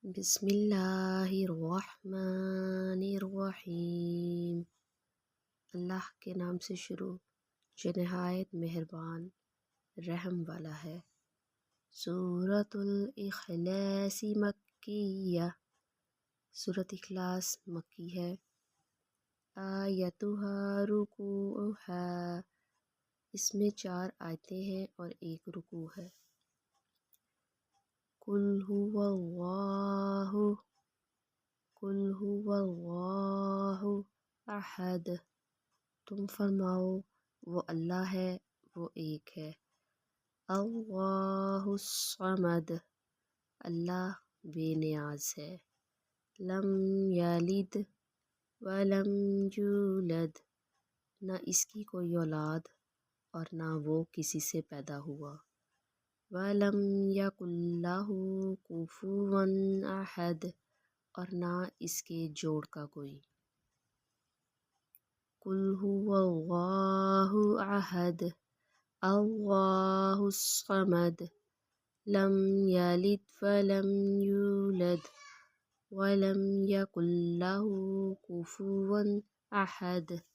بسم اللہ الرحمن الرحیم۔ اللہ کے نام سے شروع جو نہایت مہربان رحم والا ہے۔ سورۃ الاخلاص مکیہ، سورۃ اخلاص مکی ہے۔ آیتھا رکوعھا، اس میں 4 آیتیں ہیں اور 1 رکوع ہے۔ قل هو اللہ احد، تم فرماؤ وہ اللہ ہے، وہ ایک ہے۔ اللہ الصمد، اللہ بے نیاز ہے۔ لم یلد ولم یولد، نہ اس کی کوئی اولاد اور نہ وہ کسی سے پیدا ہوا۔ وَلَمْ يَكُنْ لَهُ كُفُوًا أَحَدٌ، اور نہ اس کے جوڑ کا کوئی۔ قُلْ هُوَ اللَّهُ أَحَدٌ اللَّهُ الصَّمَدُ لَمْ يَلِدْ وَلَمْ يُولَدْ وَلَمْ يَكُنْ لَهُ كُفُوًا أَحَدٌ۔